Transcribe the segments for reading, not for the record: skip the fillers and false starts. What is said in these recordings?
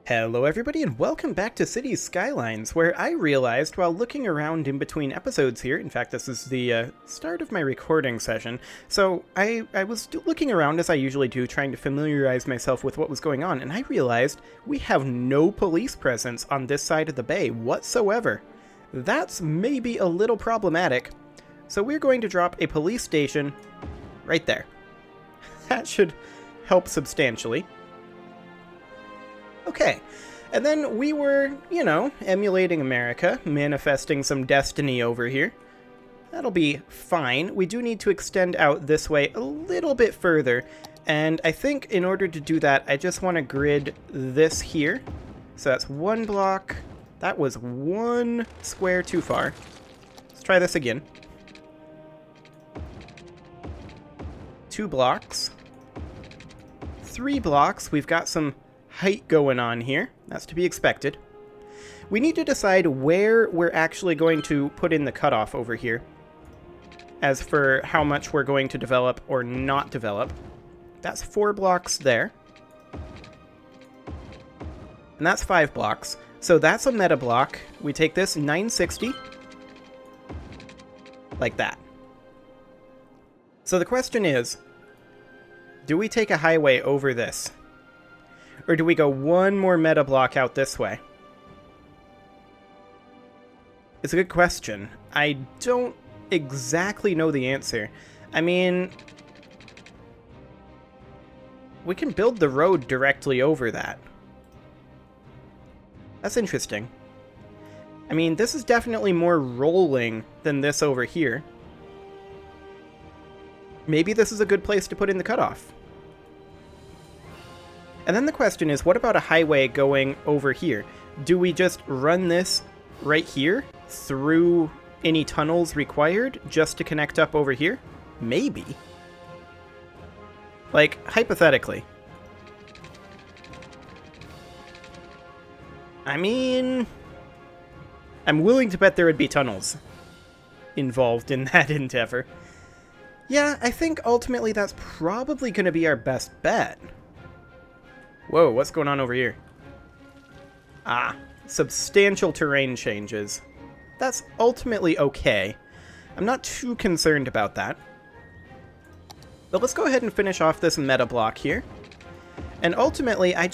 Hello everybody and welcome back to Cities Skylines, where I realized while looking around in between episodes here, in fact this is the start of my recording session, so I was looking around as I usually do, trying to familiarize myself with what was going on, and I realized we have no police presence on this side of the bay whatsoever. That's maybe a little problematic, so we're going to drop a police station right there. That should help substantially. Okay, and then we were, emulating America, manifesting some destiny over here. That'll be fine. We do need to extend out this way a little bit further, and I think in order to do that, I just want to grid this here. So that's one block. That was one square too far. Let's try this again. 2 blocks. 3 blocks. We've got some height going on here. That's to be expected. We need to decide where we're actually going to put in the cutoff over here, as for how much we're going to develop or not develop. That's 4 blocks there. And that's 5 blocks. So that's a meta block. We take this 960. Like that. So the question is, do we take a highway over this? Or do we go one more meta block out this way? It's a good question. I don't exactly know the answer. I mean, we can build the road directly over that. That's interesting. I mean, this is definitely more rolling than this over here. Maybe this is a good place to put in the cutoff. And then the question is, what about a highway going over here? Do we just run this right here through any tunnels required just to connect up over here? Maybe. Like, hypothetically. I mean, I'm willing to bet there would be tunnels involved in that endeavor. Yeah, I think ultimately that's probably going to be our best bet. Whoa, what's going on over here? Ah, substantial terrain changes. That's ultimately okay. I'm not too concerned about that. But let's go ahead and finish off this meta block here. And ultimately, I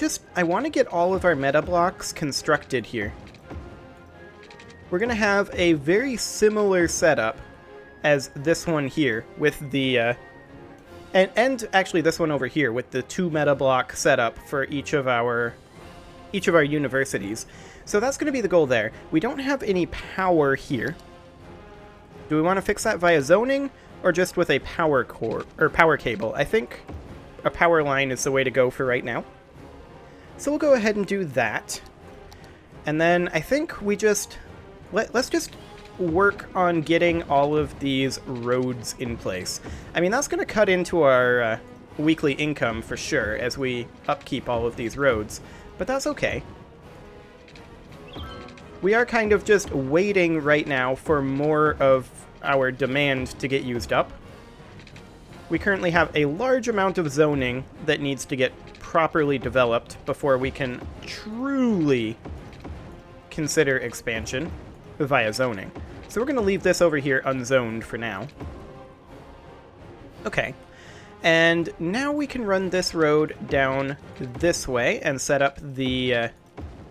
want to get all of our meta blocks constructed here. We're going to have a very similar setup as this one here with the... And actually this one over here with the 2 meta block setup for each of our universities. So that's going to be the goal there. We don't have any power here. Do we want to fix that via zoning or just with a power core or power cable? I think a power line is the way to go for right now. So we'll go ahead and do that. And then I think we just let's just work on getting all of these roads in place. I mean, that's going to cut into our weekly income for sure as we upkeep all of these roads, but that's okay. We are kind of just waiting right now for more of our demand to get used up. We currently have a large amount of zoning that needs to get properly developed before we can truly consider expansion via zoning. So we're going to leave this over here unzoned for now. Okay. And now we can run this road down this way and set up the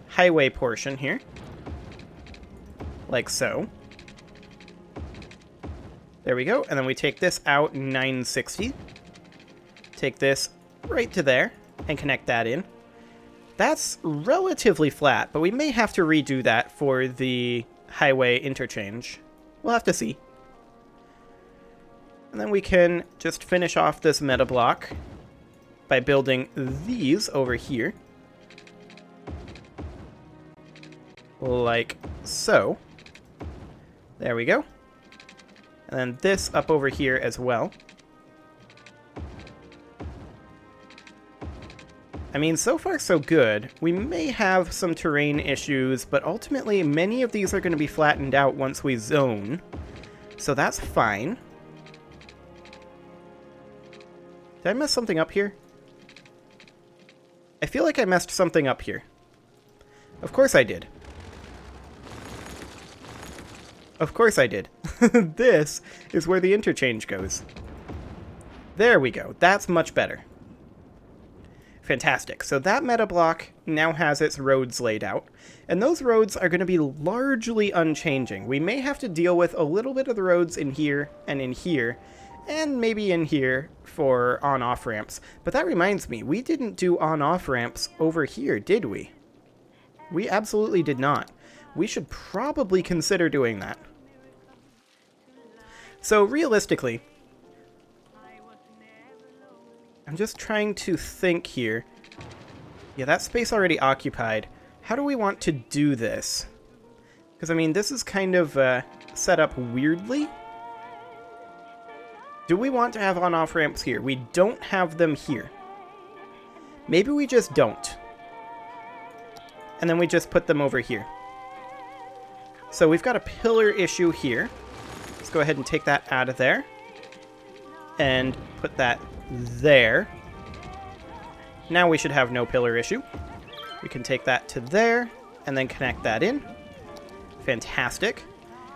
highway portion here. Like so. There we go. And then we take this out 960. Take this right to there and connect that in. That's relatively flat, but we may have to redo that for the highway interchange. We'll have to see. And then we can just finish off this meta block by building these over here. Like so. There we go. And then this up over here as well. I mean, so far so good. We may have some terrain issues, but ultimately many of these are going to be flattened out once we zone. So that's fine. Did I mess something up here? I feel like I messed something up here. Of course I did. Of course I did. This is where the interchange goes. There we go. That's much better. Fantastic. So that meta block now has its roads laid out, and those roads are going to be largely unchanging. We may have to deal with a little bit of the roads in here, and maybe in here for on-off ramps. But that reminds me, we didn't do on-off ramps over here, did we? We absolutely did not. We should probably consider doing that. So realistically, I'm just trying to think here. Yeah, that space already occupied. How do we want to do this? Because, I mean, this is kind of set up weirdly. Do we want to have on-off ramps here? We don't have them here. Maybe we just don't. And then we just put them over here. So we've got a pillar issue here. Let's go ahead and take that out of there. And put that there. Now we should have no pillar issue. We can take that to there, and then connect that in. Fantastic.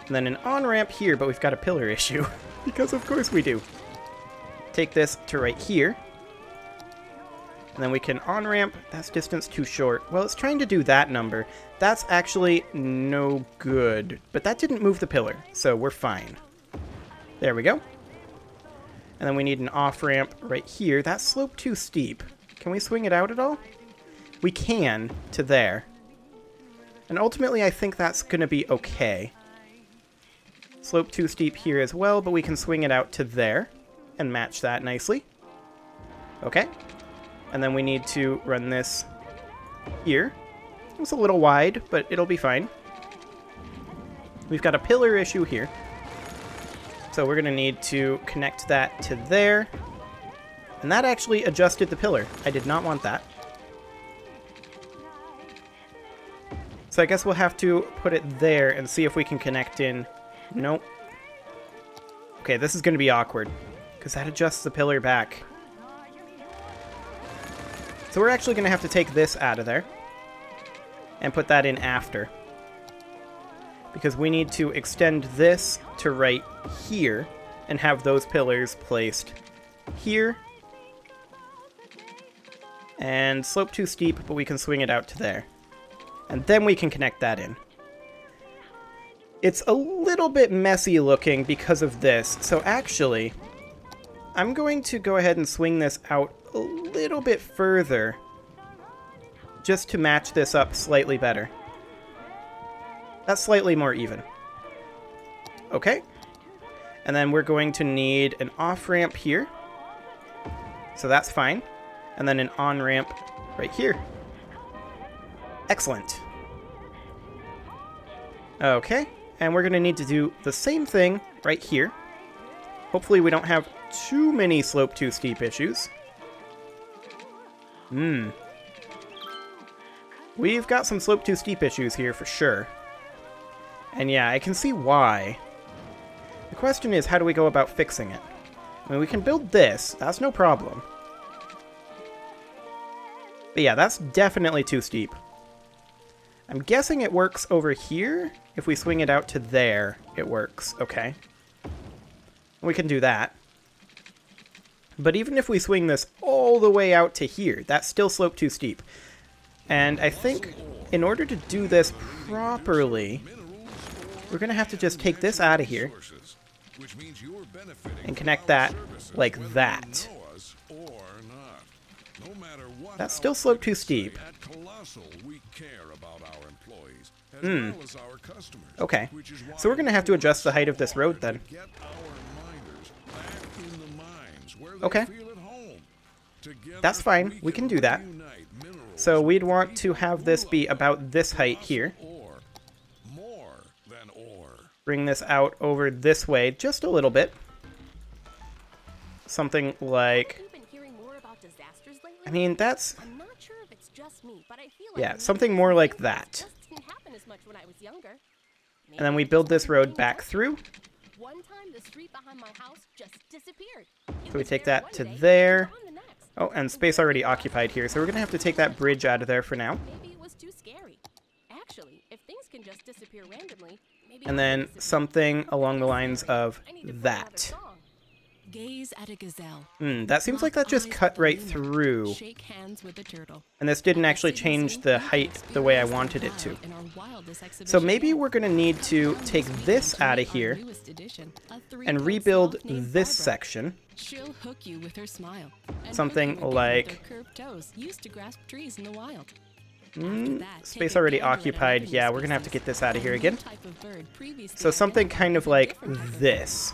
And then an on-ramp here, but we've got a pillar issue. Because of course we do. Take this to right here. And then we can on-ramp. That's distance too short. Well, it's trying to do that number. That's actually no good. But that didn't move the pillar, so we're fine. There we go. And then we need an off-ramp right here. That slope too steep. Can we swing it out at all? We can, to there. And ultimately, I think that's going to be okay. Slope too steep here as well, but we can swing it out to there and match that nicely. Okay. And then we need to run this here. It's a little wide, but it'll be fine. We've got a pillar issue here. So we're going to need to connect that to there. And that actually adjusted the pillar. I did not want that. So I guess we'll have to put it there and see if we can connect in. Nope. Okay, this is going to be awkward, because that adjusts the pillar back. So we're actually going to have to take this out of there and put that in after. Because we need to extend this to right here and have those pillars placed here. And slope too steep, but we can swing it out to there. And then we can connect that in. It's a little bit messy looking because of this. So actually, I'm going to go ahead and swing this out a little bit further just to match this up slightly better. That's slightly more even. Okay. And then we're going to need an off-ramp here. So that's fine. And then an on-ramp right here. Excellent. Okay. And we're going to need to do the same thing right here. Hopefully we don't have too many slope too steep issues. We've got some slope too steep issues here for sure. And yeah, I can see why. The question is, how do we go about fixing it? I mean, we can build this. That's no problem. But yeah, that's definitely too steep. I'm guessing it works over here. If we swing it out to there, it works. Okay. We can do that. But even if we swing this all the way out to here, that's still slope too steep. And I think in order to do this properly, we're going to have to just take this out of here and connect that like that. That's still slope too steep. Okay, so we're going to have to adjust the height of this road then. Okay. That's fine, we can do that. So we'd want to have this be about this height here. Bring this out over this way just a little bit. Something like... I mean, that's... Yeah, something more like that. And then we build this road back through. So we take that to there. Oh, and space already occupied here, so we're going to have to take that bridge out of there for now. Actually, if things can just disappear randomly, maybe And then something along the lines of that. Gaze at a gazelle. That seems like that just cut right through. Shake hands with a turtle. And this didn't actually change the height the way I wanted it to. So maybe we're going to need to take this out of here and rebuild this section. She'll hook you with her smile. Something like curved toes used to grasp trees in the wild. space already occupied. Yeah, we're going to have to get this out of here again. So something kind of like this,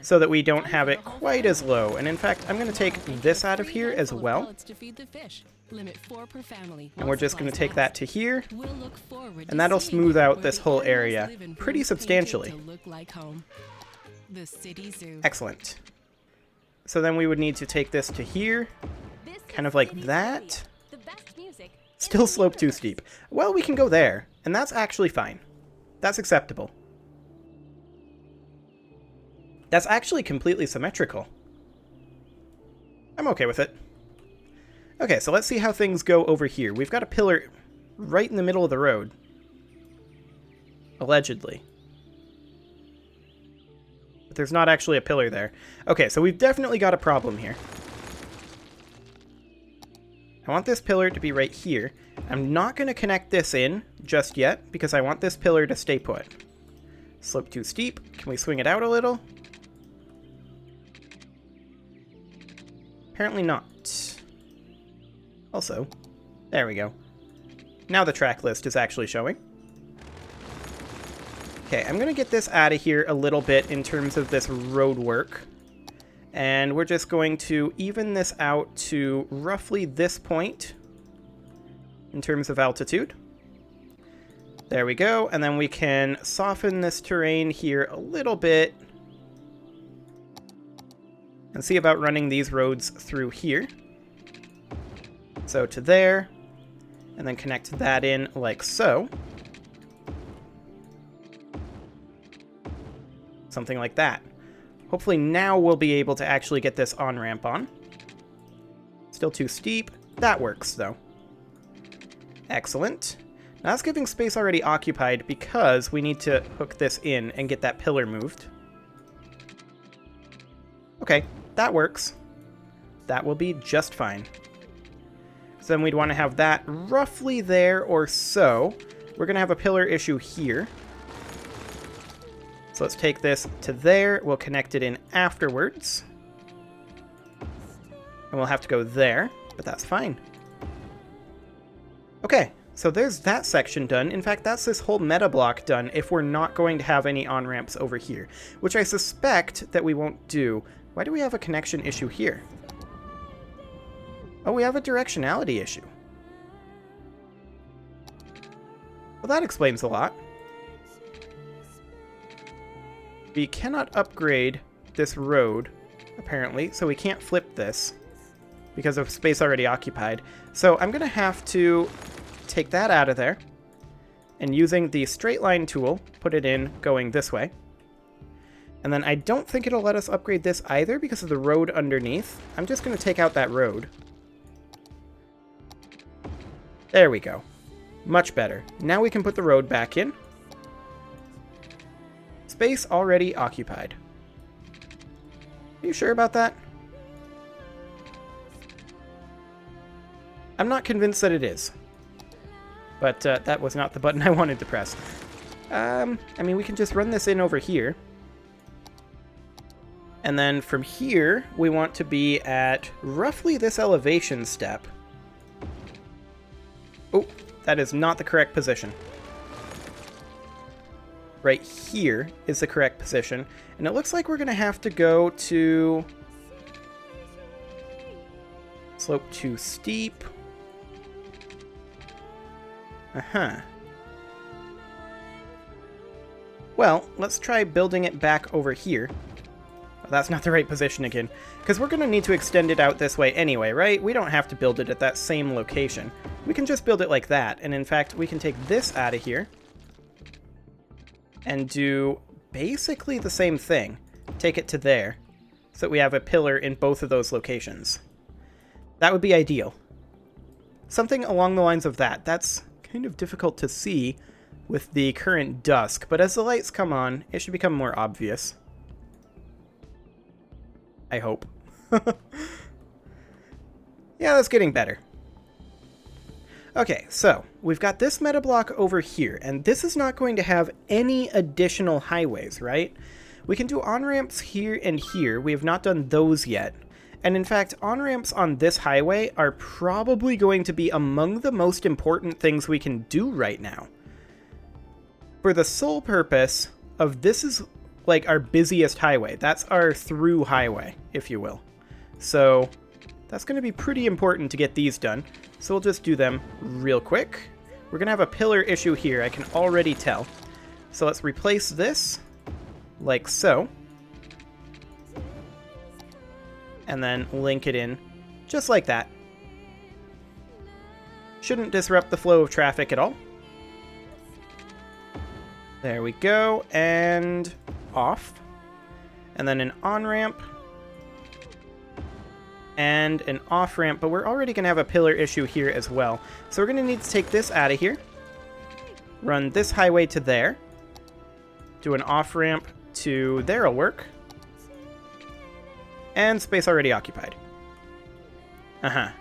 so that we don't have it quite as low. And in fact, I'm going to take this out of here as well. And we're just going to take that to here. And that'll smooth out this whole area pretty substantially. Excellent. So then we would need to take this to here, kind of like that. Still slope too steep. Well, we can go there, and that's actually fine. That's acceptable. That's actually completely symmetrical. I'm okay with it. Okay, so let's see how things go over here. We've got a pillar right in the middle of the road. Allegedly. But there's not actually a pillar there. Okay, so we've definitely got a problem here. I want this pillar to be right here. I'm not going to connect this in just yet, because I want this pillar to stay put. Slope too steep. Can we swing it out a little? Apparently not. Also, there we go. Now the track list is actually showing. Okay, I'm going to get this out of here a little bit in terms of this road work. And we're just going to even this out to roughly this point in terms of altitude. There we go. And then we can soften this terrain here a little bit and see about running these roads through here. So to there, and then connect that in like so. Something like that. Hopefully now we'll be able to actually get this on-ramp on. Still too steep. That works, though. Excellent. Now that's giving space already occupied because we need to hook this in and get that pillar moved. Okay, that works. That will be just fine. So then we'd want to have that roughly there or so. We're going to have a pillar issue here. So let's take this to there. We'll connect it in afterwards. And we'll have to go there, but that's fine. Okay, so there's that section done. In fact, that's this whole meta block done if we're not going to have any on-ramps over here, which I suspect that we won't do. Why do we have a connection issue here? Oh, we have a directionality issue. Well, that explains a lot. We cannot upgrade this road, apparently, so we can't flip this because of space already occupied. So I'm going to have to take that out of there, and using the straight line tool, put it in going this way. And then I don't think it'll let us upgrade this either because of the road underneath. I'm just going to take out that road. There we go. Much better. Now we can put the road back in. Space already occupied. Are you sure about that? I'm not convinced that it is. But that was not the button I wanted to press. I mean, we can just run this in over here. And then from here, we want to be at roughly this elevation step. Oh, that is not the correct position. Right here is the correct position. And it looks like we're going to have to go to slope too steep. Well, let's try building it back over here. Oh, that's not the right position again. Because we're going to need to extend it out this way anyway, right? We don't have to build it at that same location. We can just build it like that. And in fact, we can take this out of here and do basically the same thing. Take it to there, so that we have a pillar in both of those locations. That would be ideal. Something along the lines of that. That's kind of difficult to see with the current dusk, but as the lights come on, it should become more obvious. I hope. Yeah, that's getting better. Okay, so we've got this meta block over here, and this is not going to have any additional highways, right? We can do on-ramps here and here. We have not done those yet. And in fact, on-ramps on this highway are probably going to be among the most important things we can do right now. For the sole purpose of this is like our busiest highway. That's our through highway, if you will. So that's going to be pretty important to get these done. So we'll just do them real quick. We're going to have a pillar issue here, I can already tell. So let's replace this like so. And then link it in just like that. Shouldn't disrupt the flow of traffic at all. There we go, and off. And then an on-ramp. And an off-ramp, but we're already going to have a pillar issue here as well. So we're going to need to take this out of here. Run this highway to there. Do an off-ramp to there'll work. And space already occupied. I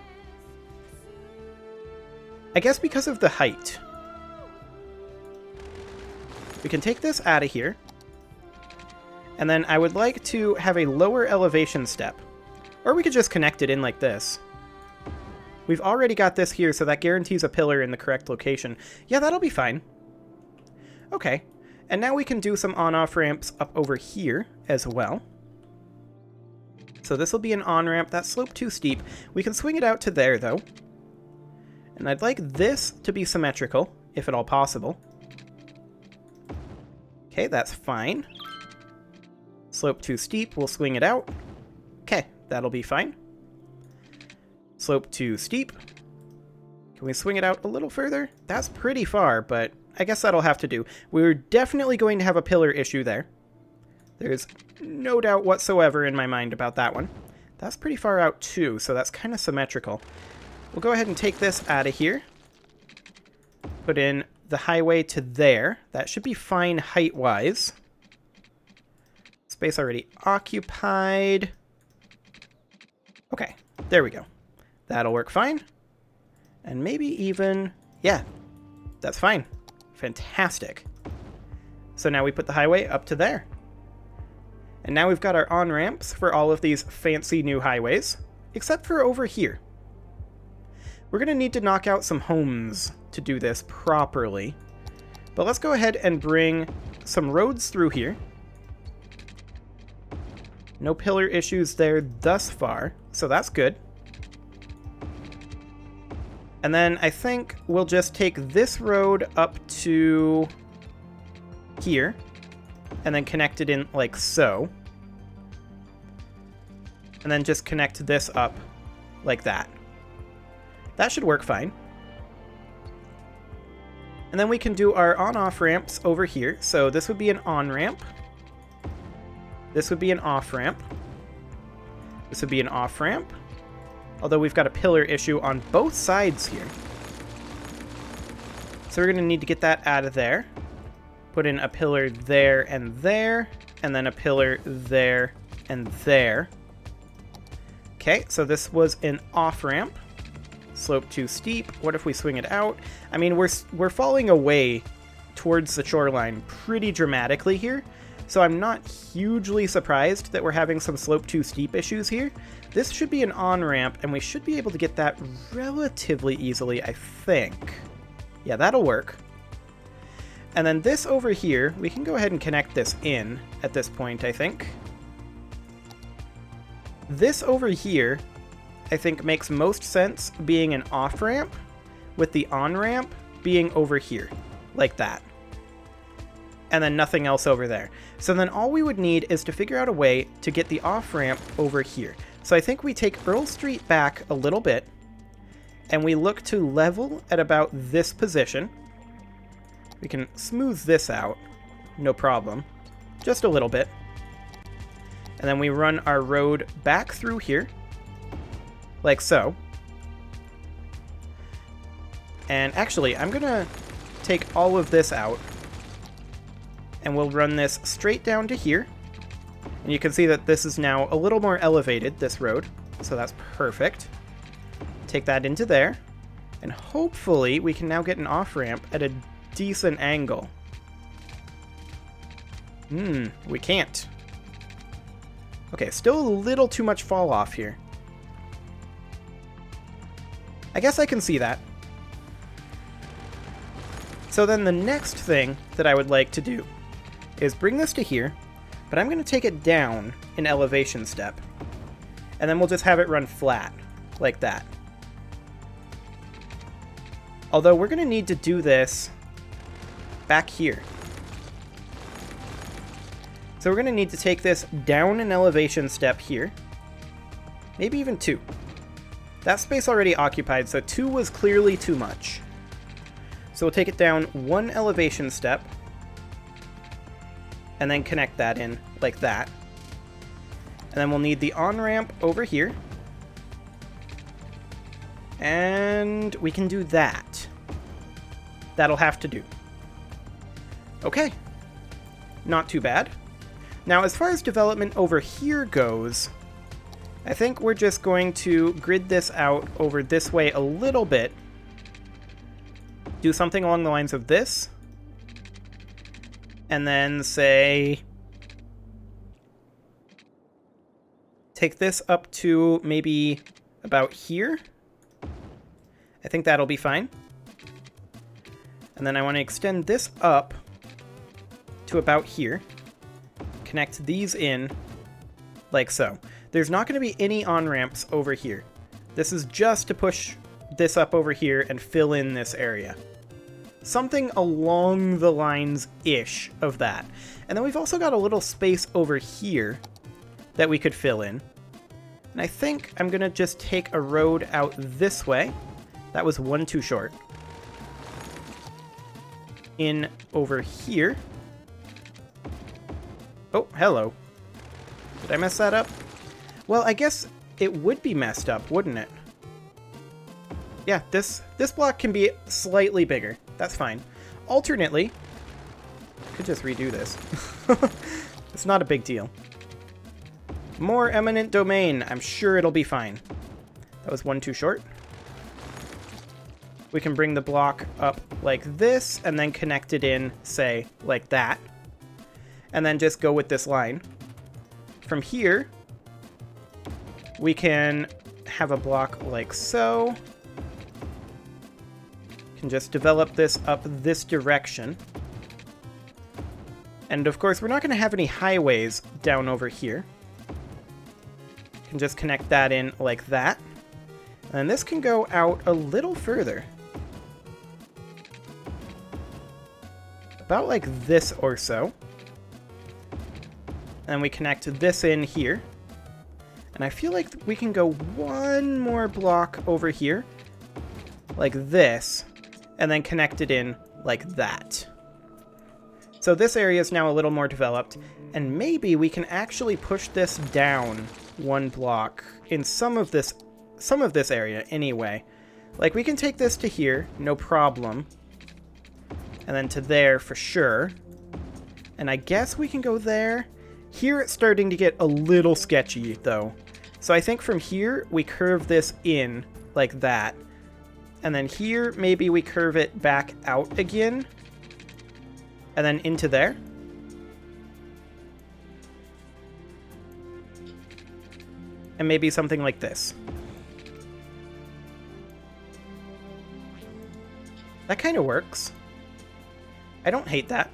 guess because of the height. We can take this out of here. And then I would like to have a lower elevation step. Or we could just connect it in like this. We've already got this here, so that guarantees a pillar in the correct location. Yeah, that'll be fine. Okay. And now we can do some on-off ramps up over here as well. So this will be an on-ramp. That slope too steep. We can swing it out to there, though. And I'd like this to be symmetrical, if at all possible. Okay, that's fine. Slope too steep. We'll swing it out. Okay, that'll be fine. Slope too steep. Can we swing it out a little further? That's pretty far, but I guess that'll have to do. We're definitely going to have a pillar issue there. There's no doubt whatsoever in my mind about that one. That's pretty far out too, so that's kind of symmetrical. We'll go ahead and take this out of here. Put in the highway to there. That should be fine height-wise. Space already occupied. Okay, there we go. That'll work fine. And maybe even... yeah, that's fine. Fantastic. So now we put the highway up to there. And now we've got our on-ramps for all of these fancy new highways, except for over here. We're going to need to knock out some homes to do this properly. But let's go ahead and bring some roads through here. No pillar issues there thus far, so that's good. And then I think we'll just take this road up to here, and then connect it in like so. And then just connect this up like that. That should work fine. And then we can do our on-off ramps over here. So this would be an on-ramp. This would be an off-ramp. This would be an off-ramp. Although we've got a pillar issue on both sides here. So we're going to need to get that out of there. Put in a pillar there, and then a pillar there and there. Okay, so this was an off-ramp. Slope too steep. What if we swing it out? I mean, we're falling away towards the shoreline pretty dramatically here, so I'm not hugely surprised that we're having some slope too steep issues here. This should be an on-ramp, and we should be able to get that relatively easily, I think. Yeah, that'll work. And then this over here, we can go ahead and connect this in at this point, I think. This over here, I think makes most sense being an off-ramp, with the on-ramp being over here, like that. And then nothing else over there. So then all we would need is to figure out a way to get the off-ramp over here. So I think we take Earl Street back a little bit, and we look to level at about this position. We can smooth this out, no problem, just a little bit. And then we run our road back through here, like so. And actually, I'm going to take all of this out. And we'll run this straight down to here. And you can see that this is now a little more elevated, this road. So that's perfect. Take that into there. And hopefully we can now get an off-ramp at a decent angle. We can't. Okay, still a little too much fall off here. I guess I can see that. So then the next thing that I would like to do is bring this to here, but I'm going to take it down an elevation step. And then we'll just have it run flat, like that. Although we're going to need to do this back here. So we're going to need to take this down an elevation step here. Maybe even 2. That space already occupied, so 2 was clearly too much. So we'll take it down 1 elevation step. And then connect that in like that. And then we'll need the on-ramp over here. And we can do that. That'll have to do. Okay. Not too bad. Now, as far as development over here goes, I think we're just going to grid this out over this way a little bit. Do something along the lines of this. And then say, take this up to maybe about here. I think that'll be fine. And then I want to extend this up to about here. Connect these in like so. There's not going to be any on-ramps over here. This is just to push this up over here and fill in this area. Something along the lines-ish of that. And then we've also got a little space over here that we could fill in. And I think I'm going to just take a road out this way. That was one too short. In over here. Oh, hello. Did I mess that up? Well, I guess it would be messed up, wouldn't it? Yeah, this block can be slightly bigger. That's fine. Alternately, could just redo this. It's not a big deal. More eminent domain. I'm sure it'll be fine. That was one too short. We can bring the block up like this and then connect it in, say, like that. And then just go with this line. From here, we can have a block like so. Can just develop this up this direction. And of course, we're not going to have any highways down over here. Can just connect that in like that. And this can go out a little further. About like this or so. And we connect this in here. And I feel like we can go one more block over here. Like this. And then connect it in like that. So this area is now a little more developed. And maybe we can actually push this down one block in some of this area anyway. Like we can take this to here, no problem. And then to there for sure. And I guess we can go there. Here it's starting to get a little sketchy though. So I think from here we curve this in like that. And then here maybe we curve it back out again. And then into there. And maybe something like this. That kind of works. I don't hate that.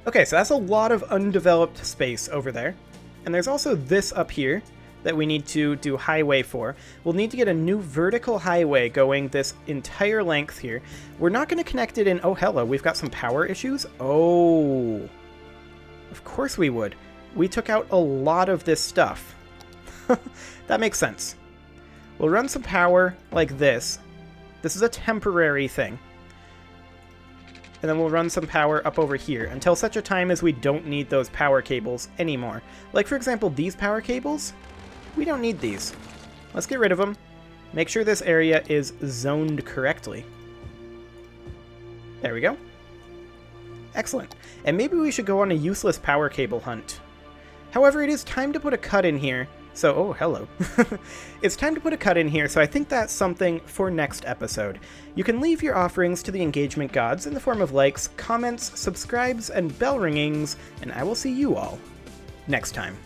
Okay, so that's a lot of undeveloped space over there. And there's also this up here that we need to do highway for. We'll need to get a new vertical highway going this entire length here. We're not going to connect it in... Oh, hello, we've got some power issues? Oh. Of course we would. We took out a lot of this stuff. That makes sense. We'll run some power like this. This is a temporary thing. And then we'll run some power up over here until such a time as we don't need those power cables anymore. Like, for example, these power cables. We don't need these. Let's get rid of them. Make sure this area is zoned correctly. There we go. Excellent. And maybe we should go on a useless power cable hunt. However, it is time to put a cut in here. So, oh, hello. It's time to put a cut in here, so I think that's something for next episode. You can leave your offerings to the engagement gods in the form of likes, comments, subscribes, and bell ringings, and I will see you all next time.